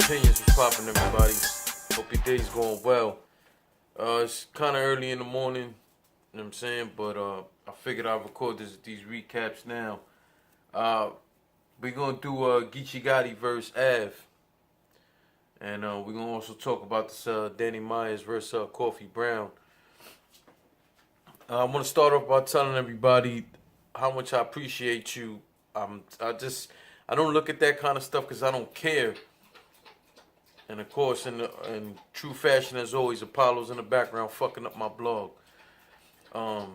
opinions. What's poppin', everybody? Hope your day's going well. It's kind of early in the morning, you know what I'm saying? But I figured I'd record these recaps now. We're going to do GEECHI GOTTI versus AVE. And we're going to also talk about this Danny Myers versus Coffee Brown. I want to start off by telling everybody how much I appreciate you. I don't look at that kind of stuff because I don't care. And of course, in true fashion, as always, Apollo's in the background fucking up my blog. I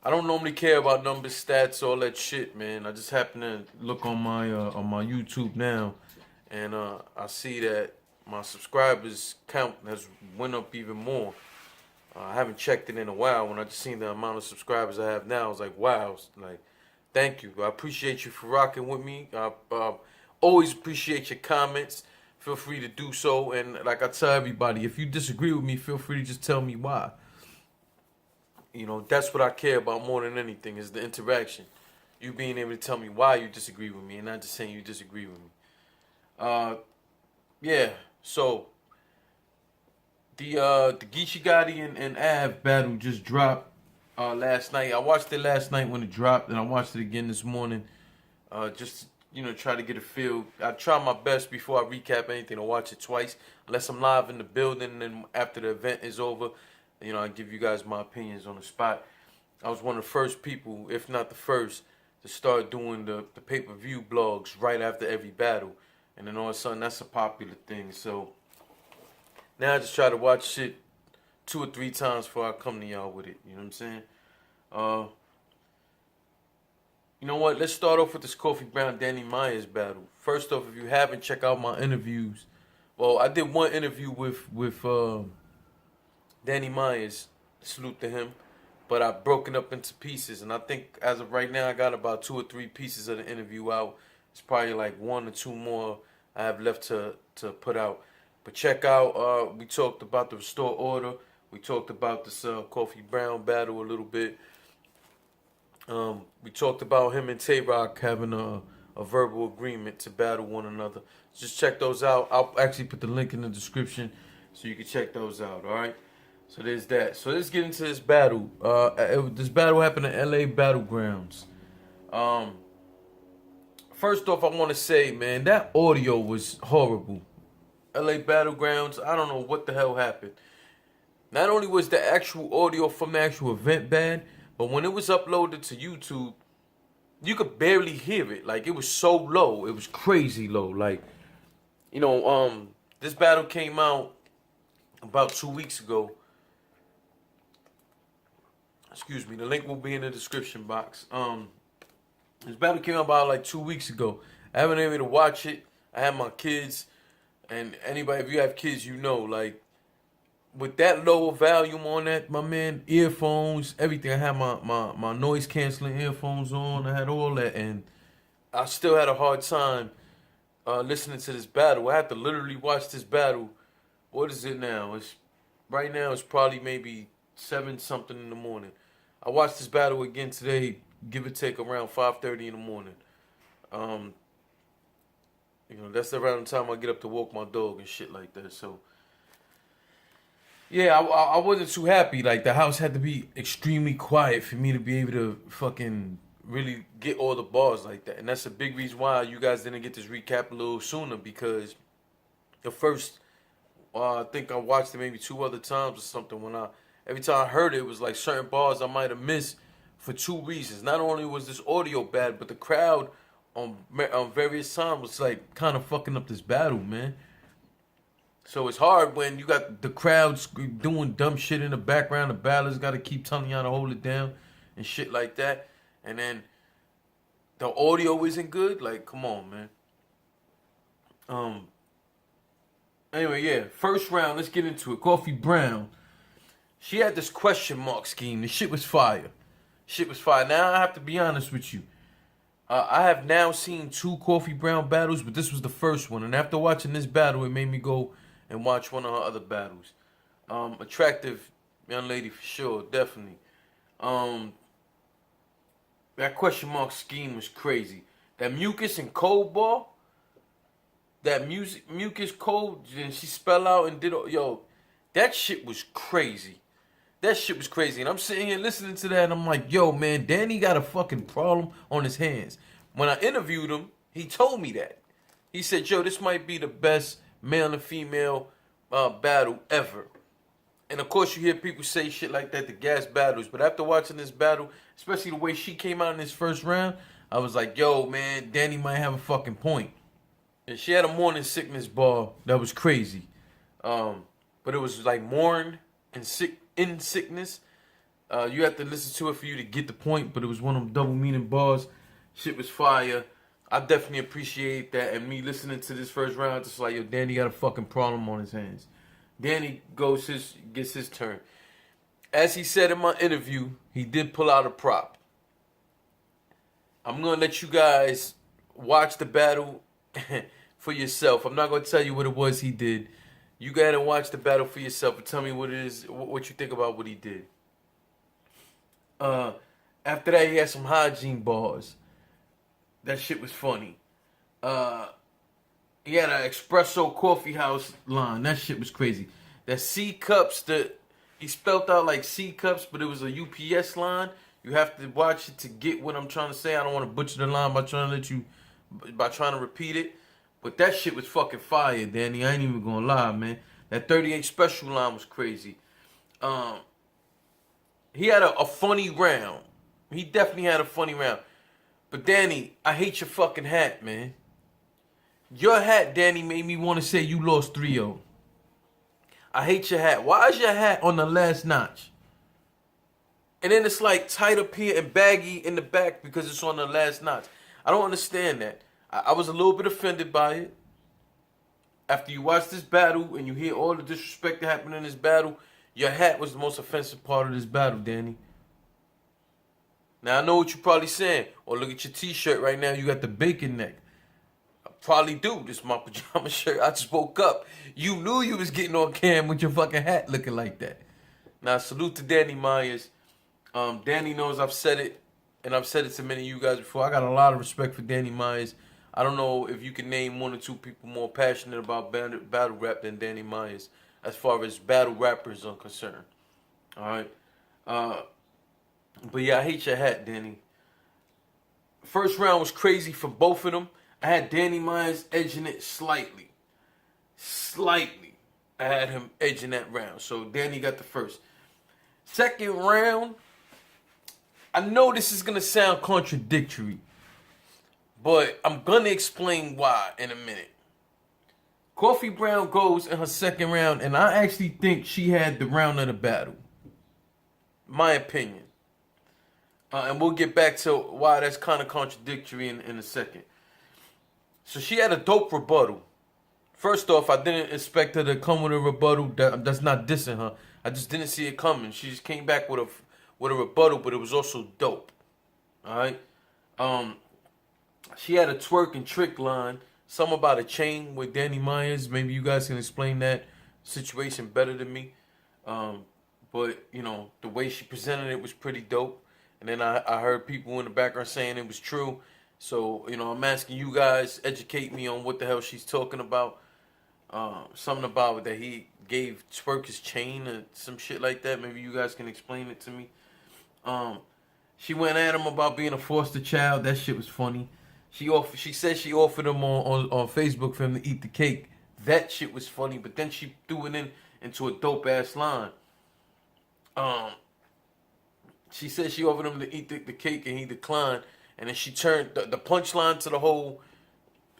don't normally care about numbers, stats, all that shit, man. I just happen to look on my YouTube now, and I see that my subscribers count has went up even more. I haven't checked it in a while. When I just seen the amount of subscribers I have now, I was like, wow. Like, thank you. I appreciate you for rocking with me. I always appreciate your comments. Feel free to do so. And like I tell everybody, if you disagree with me, feel free to just tell me why. You know, that's what I care about more than anything, is the interaction. You being able to tell me why you disagree with me and not just saying you disagree with me. Yeah, so the GEECHI GOTTI and AVE battle just dropped last night. I watched it last night when it dropped, and I watched it again this morning. Just try to get a feel. I try my best before I recap anything to watch it twice, unless I'm live in the building. And then after the event is over, I give you guys my opinions on the spot. I was one of the first people, if not the first, to start doing the pay-per-view blogs right after every battle. And then all of a sudden, that's a popular thing. So now I just try to watch shit 2 or 3 times before I come to y'all with it. You know what I'm saying? You know what? Let's start off with this Coffee Brown Danny Myers battle. First off, if you haven't, check out my interviews. Well, I did one interview with Danny Myers. Salute to him. But I broke it up into pieces, and I think as of right now, I got about 2 or 3 pieces of the interview out. It's probably like 1 or 2 more I have left to put out. But check out, we talked about the Restore Order. We talked about this Coffee Brown battle a little bit. We talked about him and Tay-Rock having a verbal agreement to battle one another. Just check those out. I'll actually put the link in the description so you can check those out, all right? So there's that. So let's get into this battle. This battle happened at LA Battlegrounds. First off, I want to say, man, that audio was horrible. LA Battlegrounds, I don't know what the hell happened. Not only was the actual audio from the actual event bad, but when it was uploaded to YouTube, you could barely hear it. Like, it was so low. It was crazy low. Like, this battle came out about 2 weeks ago. Excuse me. The link will be in the description box. This battle came out about like 2 weeks ago. I haven't been able to watch it. I have my kids. And anybody, if you have kids, like, with that lower volume on that, my man, earphones, everything. I had my noise canceling earphones on. I had all that, and I still had a hard time listening to this battle. I had to literally watch this battle. What is it now? Right now it's probably maybe 7 something in the morning. I watched this battle again today, give or take around 5:30 in the morning. That's around the time I get up to walk my dog and shit like that. So yeah, I wasn't too happy. Like, the house had to be extremely quiet for me to be able to fucking really get all the bars like that. And that's a big reason why you guys didn't get this recap a little sooner, because the first, I think I watched it maybe 2 other times or something. Every time I heard it, it was like certain bars I might have missed for 2 reasons. Not only was this audio bad, but the crowd on various times was like kind of fucking up this battle, man. So it's hard when you got the crowd doing dumb shit in the background. The battlers got to keep telling y'all to hold it down and shit like that. And then the audio isn't good. Like, come on, man. Anyway, yeah. First round, let's get into it. Coffee Brown. She had this question mark scheme. The shit was fire. Shit was fire. Now, I have to be honest with you. I have now seen 2 Coffee Brown battles, but this was the first one. And after watching this battle, it made me go and watch one of her other battles. Attractive young lady for sure, definitely. That question mark scheme was crazy. That mucus and cold ball, that mucus code, and she spell out and did, yo, that shit was crazy. That shit was crazy. And I'm sitting here listening to that, and I'm like, yo, man, Danny got a fucking problem on his hands. When I interviewed him, he told me that. He said, yo, this might be the best male and female battle ever. And of course, you hear people say shit like that, the gas battles. But after watching this battle, especially the way she came out in this first round, I was like, yo, man, Danny might have a fucking point. And she had a morning sickness bar that was crazy. But it was like morning and sickness. You have to listen to it for you to get the point. But it was one of them double meaning bars. Shit was fire. I definitely appreciate that. And me listening to this first round, just like, yo, Danny got a fucking problem on his hands. Danny gets his turn. As he said in my interview, he did pull out a prop. I'm going to let you guys watch the battle for yourself. I'm not going to tell you what it was he did. You go ahead and watch the battle for yourself and tell me what it is, what you think about what he did. After that, he had some hygiene bars. That shit was funny. He had an espresso coffee house line. That shit was crazy. That C cups, he spelled out like C cups, but it was a UPS line. You have to watch it to get what I'm trying to say. I don't want to butcher the line by trying to repeat it. But that shit was fucking fire, Danny. I ain't even gonna lie, man. That 38 special line was crazy. He had a funny round. He definitely had a funny round. But Danny, I hate your fucking hat, man. Your hat, Danny, made me want to say you lost 3-0. I hate your hat. Why is your hat on the last notch? And then it's like tight up here and baggy in the back because it's on the last notch. I don't understand that. I was a little bit offended by it. After you watch this battle and you hear all the disrespect that happened in this battle, your hat was the most offensive part of this battle, Danny. Now, I know what you're probably saying. Or look at your t-shirt right now. You got the bacon neck. I probably do. This is my pajama shirt. I just woke up. You knew you was getting on cam with your fucking hat looking like that. Now, salute to Danny Myers. Danny knows I've said it, and I've said it to many of you guys before. I got a lot of respect for Danny Myers. I don't know if you can name one or two people more passionate about battle rap than Danny Myers as far as battle rappers are concerned. All right? But yeah, I hate your hat, Danny. First round was crazy for both of them. I had Danny Myers edging it slightly. Slightly. I had him edging that round. So Danny got the first. Second round, I know this is going to sound contradictory, but I'm going to explain why in a minute. Coffee Brown goes in her second round, and I actually think she had the round of the battle. My opinion. And we'll get back to why that's kind of contradictory in a second. So she had a dope rebuttal. First off, I didn't expect her to come with a rebuttal. That's not dissing her. I just didn't see it coming. She just came back with a rebuttal, but it was also dope. All right. She had a twerk and trick line. Something about a chain with Danny Myers. Maybe you guys can explain that situation better than me. But, you know, the way she presented it was pretty dope. And then I heard people in the background saying it was true. So, you know, I'm asking you guys, educate me on what the hell she's talking about. Something about that he gave Twerk his chain or some shit like that. Maybe you guys can explain it to me. She went at him about being a foster child. That shit was funny. She said she offered him on Facebook for him to eat the cake. That shit was funny. But then she threw it into a dope ass line. She said she offered him to eat the cake and he declined. And then she turned the punchline to the whole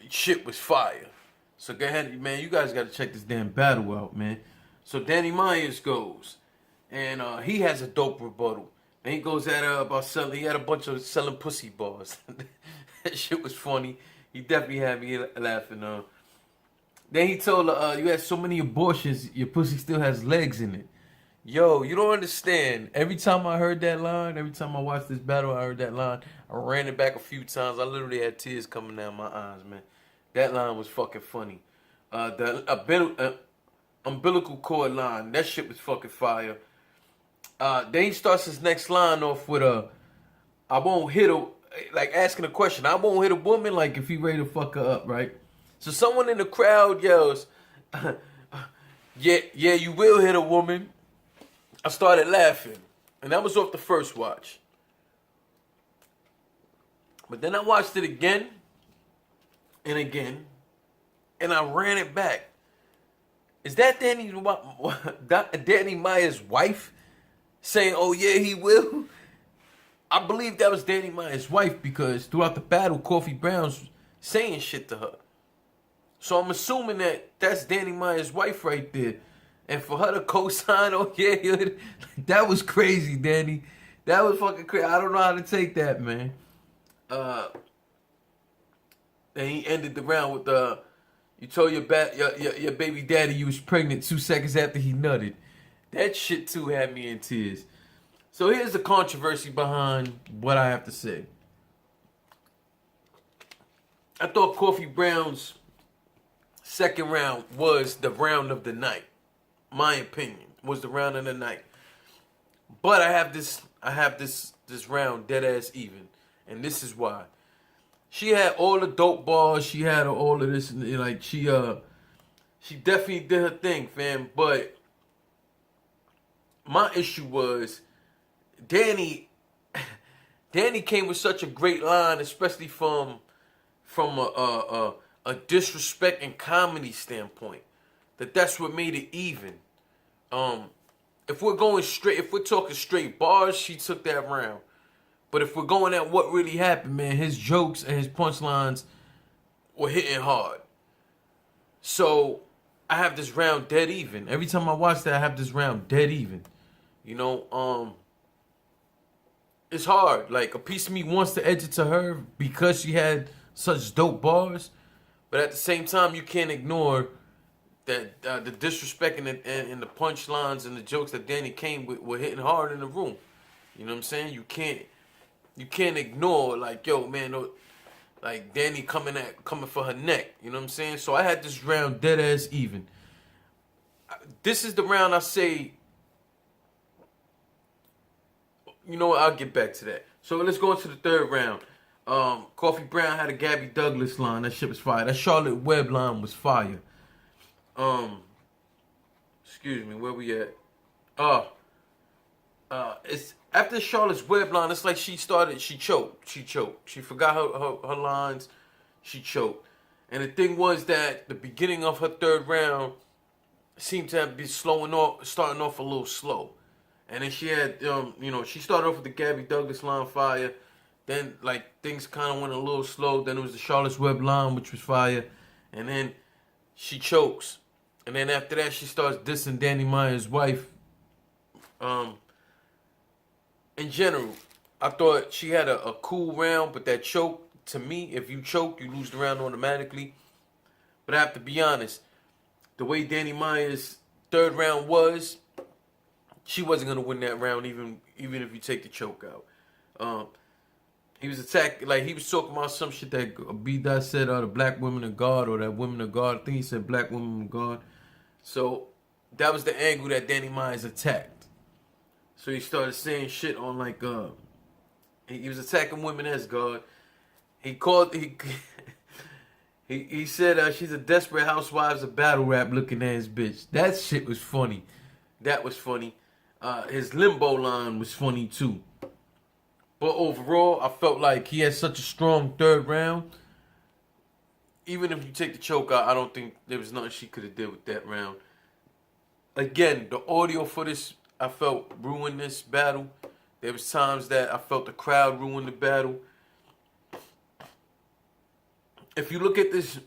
shit was fire. So go ahead, man. You guys got to check this damn battle out, man. So Danny Myers goes. And he has a dope rebuttal. And he goes at her about selling. He had a bunch of selling pussy bars. That shit was funny. He definitely had me laughing. Then he told her, you had so many abortions, your pussy still has legs in it. Yo, you don't understand. Every time I heard that line, every time I watched this battle, I heard that line. I ran it back a few times. I literally had tears coming down my eyes, man. That line was fucking funny. The umbilical cord line, that shit was fucking fire. Then he starts his next line off with I won't hit a, like asking a question. I won't hit a woman like if he ready to fuck her up, right? So someone in the crowd yells, yeah, you will hit a woman. I started laughing. And that was off the first watch. But then I watched it again and again. And I ran it back. Is that Danny Meyer's wife saying, oh yeah, he will? I believe that was Danny Meyer's wife because throughout the battle, Coffee Brown's saying shit to her. So I'm assuming that that's Danny Meyer's wife right there. And for her to co-sign, oh yeah, that was crazy, Danny. That was fucking crazy. I don't know how to take that, man. And he ended the round with you told your baby daddy you was pregnant 2 seconds after he nutted. That shit too had me in tears. So here's the controversy behind what I have to say. I thought Coffee Brown's second round was the round of the night. My opinion was the round of the night. But I have this round dead ass even, and this is why. She had all the dope bars. She had all of this, like she definitely did her thing, fam. But my issue was Danny came with such a great line, especially from a disrespect and comedy standpoint, that's what made it even. If we're talking straight bars, she took that round. But if we're going at what really happened, man, his jokes and his punchlines were hitting hard. So I have this round dead even. Every time I watch that, I have this round dead even. You know, it's hard. Like, a piece of me wants to edge it to her because she had such dope bars. But at the same time, you can't ignore that the disrespect and the punchlines and the jokes that Danny came with were hitting hard in the room. You know what I'm saying? You can't ignore, like, yo, man, like Danny coming for her neck. You know what I'm saying? So I had this round dead ass even. This is the round I say. You know what? I'll get back to that. So let's go into the third round. Coffee Brown had a Gabby Douglas line. That shit was fire. That Charlotte Webb line was fire. Excuse me, where we at? It's after Charlotte's Webb line. It's like she choked. She forgot her lines. She choked. And the thing was that the beginning of her third round seemed to have been starting off a little slow. And then she had, she started off with the Gabby Douglas line fire. Then, like, things kind of went a little slow. Then it was the Charlotte's Webb line, which was fire. And then she chokes. And then after that, she starts dissing Danny Meyer's wife. In general, I thought she had a cool round, but that choke, to me, if you choke, you lose the round automatically. But I have to be honest, the way Danny Meyer's third round was, she wasn't going to win that round even if you take the choke out. He was attacked, like he was talking about some shit that B-Dot said, the black women of God, or that women of God. I think he said black women of God. So that was the angle that Danny Myers attacked. So he started saying shit on like, he was attacking women as God. He said she's a desperate housewives of battle rap looking ass bitch. That shit was funny. That was funny. His limbo line was funny too. But overall, I felt like he had such a strong third round. Even if you take the choke out, I don't think there was nothing she could have did with that round. Again, the audio for this, I felt ruined this battle. There was times that I felt the crowd ruined the battle. If you look at this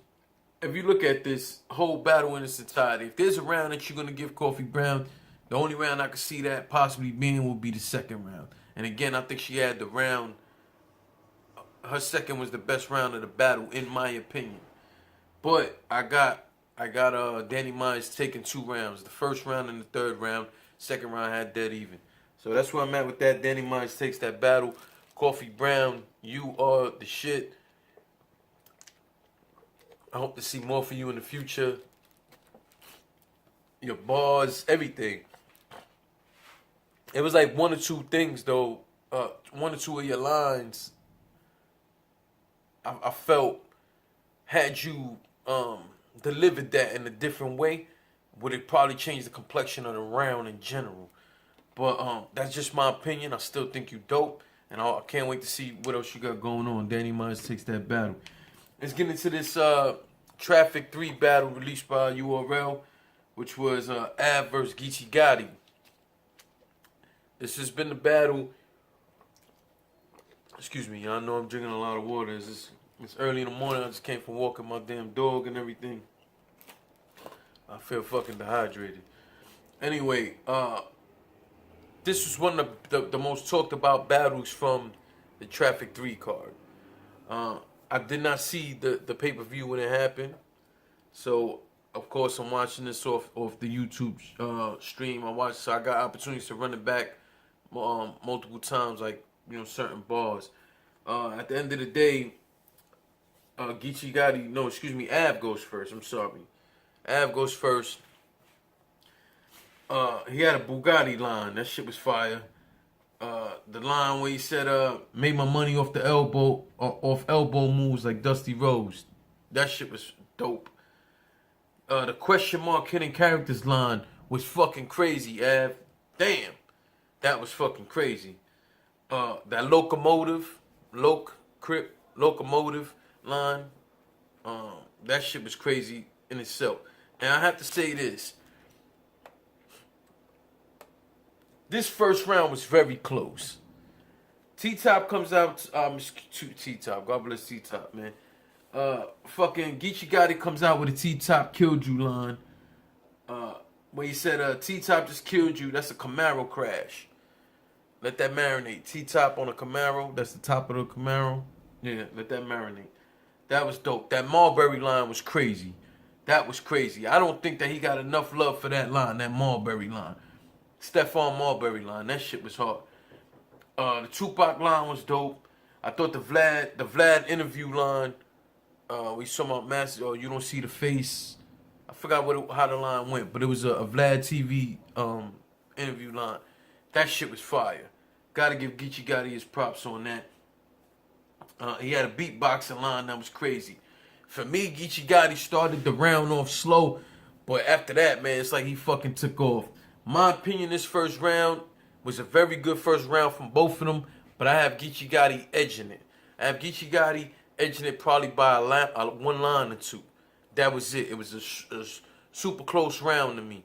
whole battle in its entirety, if there's a round that you're gonna give Coffee Brown, the only round I could see that possibly being will be the second round. And again, I think she had the round. Her second was the best round of the battle, in my opinion. But I got Danny Myers taking 2 rounds. The first round and the third round. Second round had dead even. So that's where I'm at with that. Danny Myers takes that battle. Coffee Brown, you are the shit. I hope to see more for you in the future. Your bars, everything. It was like 1 or 2 things though. 1 or 2 of your lines, I felt had you delivered that in a different way, would it probably change the complexion of the round in general. But that's just my opinion. I still think you dope, and I can't wait to see what else you got going on. Danny Myers takes that battle. Let's get into this Traffic 3 battle released by URL, which was AVE versus GEECHI GOTTI. This has been the battle. Excuse me, y'all know I'm drinking a lot of water. It's early in the morning. I just came from walking my damn dog and everything. I feel fucking dehydrated. Anyway, this was one of the most talked about battles from the Traffic 3 card. I did not see the pay-per-view when it happened. So, of course, I'm watching this off the YouTube stream. So I got opportunities to run it back multiple times, like, you know, certain bars. At the end of the day, GEECHI GOTTI, AVE goes first. I'm sorry. AVE goes first. He had a Bugatti line. That shit was fire. The line where he said, made my money off elbow moves like Dusty Rhodes. That shit was dope. The question mark hidden characters line was fucking crazy, AVE. Damn. That was fucking crazy. That locomotive line, that shit was crazy in itself. And I have to say this. This first round was very close. T-Top comes out, T-Top, God bless T-Top, man. Fucking GEECHI GOTTI comes out with a T-Top killed you line. Where he said, T-Top just killed you, that's a Camaro crash. Let that marinate. T-Top on a Camaro, that's the top of the Camaro. Yeah, let that marinate. That was dope. That Marbury line was crazy. That was crazy. I don't think that he got enough love for that line, that Marbury line. Stephon Marbury line, that shit was hard. The Tupac line was dope. I thought the Vlad interview line, we saw about Master, you don't see the face. I forgot how the line went, but it was a Vlad TV interview line. That shit was fire. Gotta give GEECHI GOTTI his props on that. He had a beatboxing line that was crazy. For me, GEECHI GOTTI started the round off slow, but after that, man, it's like he fucking took off. My opinion, this first round was a very good first round from both of them, but I have GEECHI GOTTI edging it. I have GEECHI GOTTI edging it probably by one line or two. That was it. It was a super close round to me.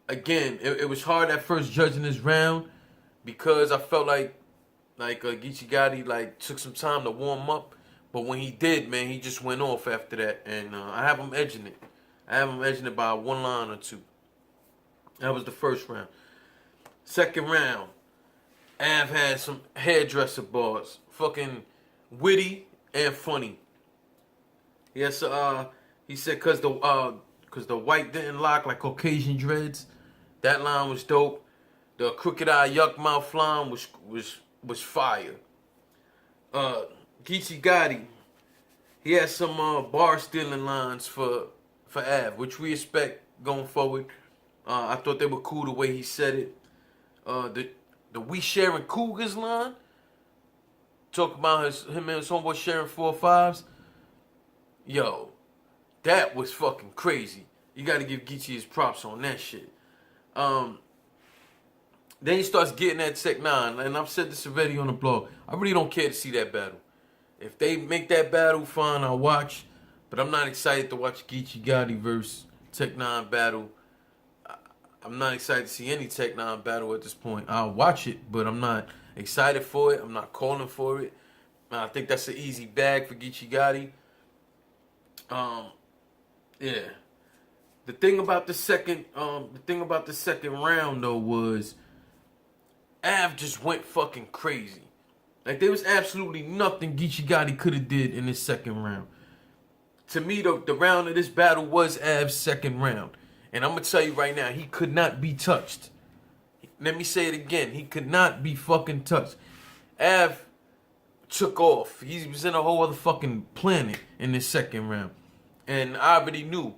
Again, it was hard at first judging this round because I felt like GEECHI GOTTI took some time to warm up, but when he did, man, he just went off after that, and I have him edging it. I have him edging it by one line or two. That was the first round. Second round, AVE had some hairdresser bars, fucking witty and funny. Yes, he said cause the white didn't lock like Caucasian dreads. That line was dope. The crooked eye yuck mouth line was fire. GEECHI GOTTI, he had some bar stealing lines for AVE, which we expect going forward. I thought they were cool the way he said it. The we sharing Cougars line, talk about him and his homeboy sharing 4.5s. Yo, that was fucking crazy. You got to give GEECHI his props on that shit. Then he starts getting at Tech 9, and I've said this already on the blog. I really don't care to see that battle. If they make that battle, fine, I'll watch. But I'm not excited to watch GEECHI GOTTI versus Tech 9 battle. I'm not excited to see any Tech 9 battle at this point. I'll watch it, but I'm not excited for it. I'm not calling for it. I think that's an easy bag for GEECHI GOTTI. Yeah. The thing about the second round though was AVE just went fucking crazy. Like there was absolutely nothing GEECHI GOTTI could have did in this second round. To me, the round of this battle was AVE's second round. And I'm going to tell you right now, he could not be touched. Let me say it again. He could not be fucking touched. AVE took off. He was in a whole other fucking planet in this second round. And I already knew.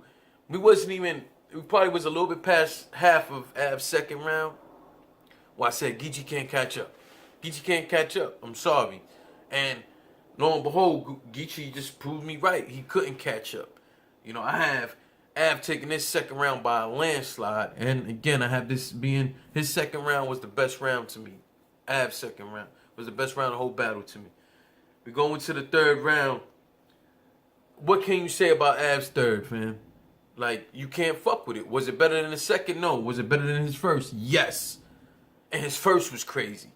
We probably was a little bit past half of AVE's second round. Well, I said, GEECHI can't catch up. GEECHI can't catch up. I'm sorry. And Lo and behold, Geechee just proved me right. He couldn't catch up. You know, I have AVE taking this second round by a landslide. And again, I have this being his second round was the best round to me. AVE's second round was the best round of the whole battle to me. We go into the third round. What can you say about AVE's third, fam? Like, you can't fuck with it. Was it better than the second? No. Was it better than his first? Yes. And his first was crazy.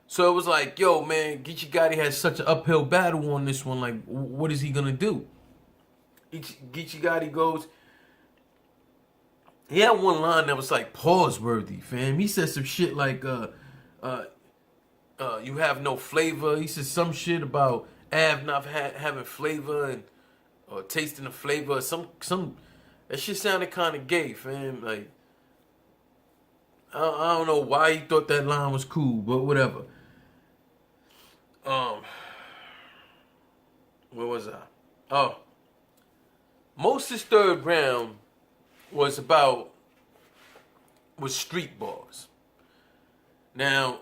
So it was like, yo, man, Geechee Gotti has such an uphill battle on this one. Like, what is he going to do? Geechee Gotti goes, he had one line that was like pause-worthy, fam. He said some shit like, you have no flavor. He said some shit about AVE not having flavor and or tasting the flavor. Some that shit sounded kind of gay, fam. Like, I don't know why he thought that line was cool, but whatever. Where was I? Oh, Moses' third round was street bars. Now,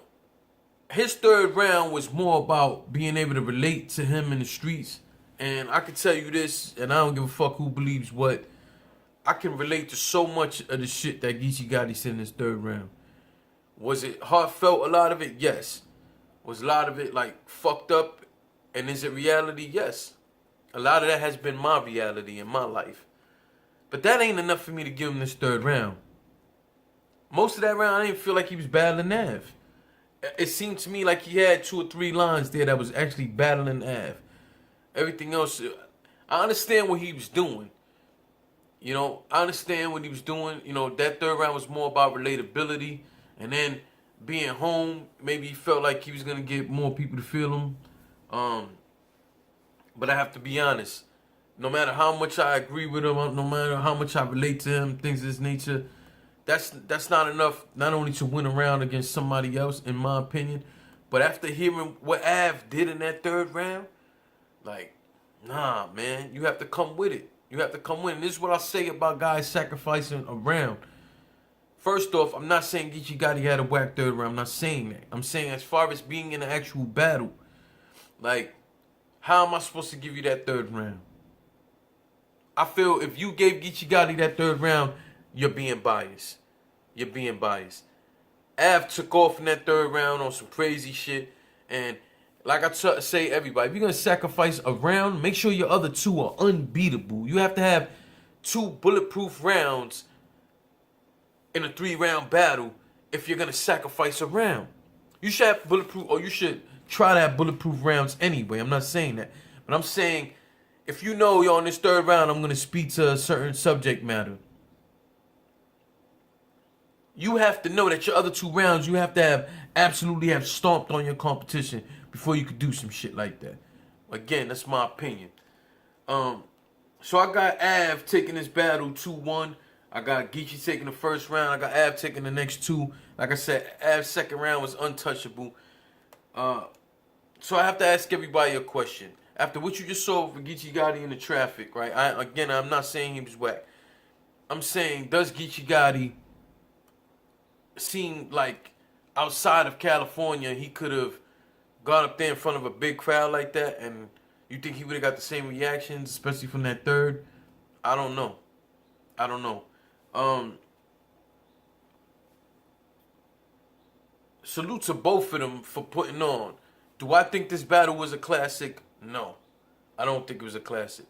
his third round was more about being able to relate to him in the streets. And I can tell you this, and I don't give a fuck who believes what. I can relate to so much of the shit that Geechee Gotti said in his third round. Was it heartfelt, a lot of it? Yes. Was a lot of it, like, fucked up? And is it reality? Yes. A lot of that has been my reality in my life. But that ain't enough for me to give him this third round. Most of that round, I didn't feel like he was battling AVE. It seemed to me like he had 2 or 3 lines there that was actually battling AVE. Everything else, I understand what he was doing. You know, I understand what he was doing. You know, that third round was more about relatability. And then being home, maybe he felt like he was going to get more people to feel him. But I have to be honest. No matter how much I agree with him, no matter how much I relate to him, things of this nature, that's not enough, not only to win a round against somebody else, in my opinion, but after hearing what AVE did in that third round, like, nah, man, you have to come with it. You have to come with it. And this is what I say about guys sacrificing a round. First off, I'm not saying Geechee Gotti had a whack third round. I'm not saying that. I'm saying as far as being in an actual battle, like, how am I supposed to give you that third round? I feel if you gave Geechee Gotti that third round, you're being biased. You're being biased. AVE took off in that third round on some crazy shit. And like I say, everybody, if you're going to sacrifice a round, make sure your other 2 are unbeatable. You have to have 2 bulletproof rounds in a 3-round battle if you're going to sacrifice a round. You should have bulletproof, or you should try to have bulletproof rounds anyway. I'm not saying that. But I'm saying, if you know you're on this third round, I'm going to speak to a certain subject matter. You have to know that your other 2 rounds, you have to absolutely have stomped on your competition before you could do some shit like that. Again, that's my opinion. So I got AVE taking this battle 2-1. I got Geechee taking the first round. I got AVE taking the next 2. Like I said, AVE's second round was untouchable. So I have to ask everybody a question. After what you just saw for Geechee Gotti in the traffic, right? I'm not saying he was whack. I'm saying, does Geechee Gotti seem like outside of California he could have gone up there in front of a big crowd like that, and you think he would have got the same reactions, especially from that third? I don't know. Salute to both of them for putting on. Do I think this battle was a classic? No. I don't think it was a classic.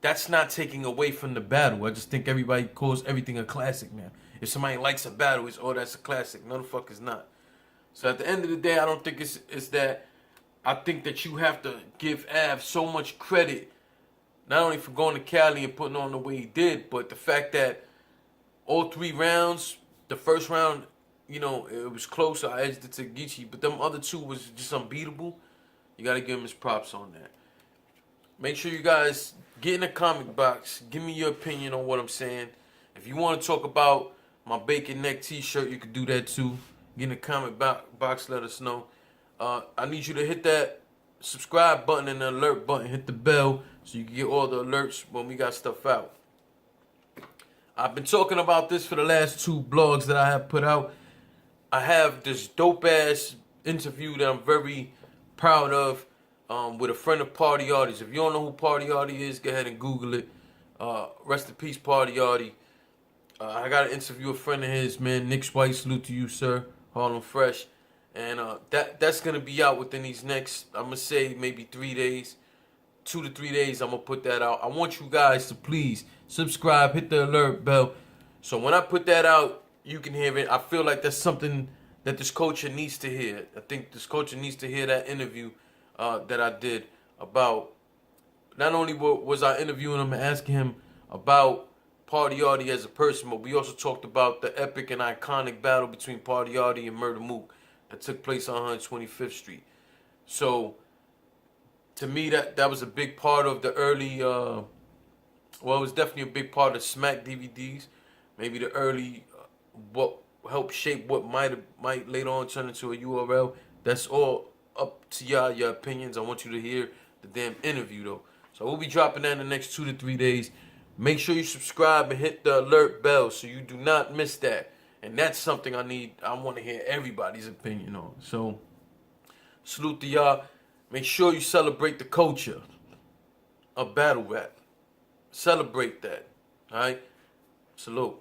That's not taking away from the battle. I just think everybody calls everything a classic now. If somebody likes a battle, it's, oh, that's a classic. No, the fuck is not. So at the end of the day, I don't think it's that. I think that you have to give AVE so much credit, not only for going to Cali and putting on the way he did, but the fact that all 3 rounds, the first round, you know, it was close. I edged it to Geechee, but them other 2 was just unbeatable. You got to give him his props on that. Make sure you guys get in the comment box. Give me your opinion on what I'm saying. If you want to talk about my bacon neck t-shirt, you can do that too. Get in the comment box, let us know. I need you to hit that subscribe button and the alert button. Hit the bell so you can get all the alerts when we got stuff out. I've been talking about this for the last 2 blogs that I have put out. I have this dope-ass interview that I'm very proud of with a friend of Party Artie's. If you don't know who Party Artie is, go ahead and Google it. Rest in peace, Party Artie. I got to interview a friend of his, man. Nick White, salute to you, sir. Harlem Fresh. And that's going to be out within these next, I'm going to say, maybe 3 days. 2 to 3 days, I'm going to put that out. I want you guys to please subscribe, hit the alert bell. So when I put that out, you can hear it. I feel like that's something that this culture needs to hear. I think this culture needs to hear that interview that I did about, not only was I interviewing him and asking him about Party Artie as a person, but we also talked about the epic and iconic battle between Party Artie and Murder Mook that took place on 125th Street. So, to me, that was a big part of the early, well, it was definitely a big part of Smack DVDs. Maybe the early, what helped shape what might later on turn into a URL. That's all up to y'all, your opinions. I want you to hear the damn interview, though. So we'll be dropping that in the next 2 to 3 days. Make sure you subscribe and hit the alert bell so you do not miss that. And that's something I want to hear everybody's opinion on. So, salute to y'all. Make sure you celebrate the culture of battle rap. Celebrate that. All right? Salute.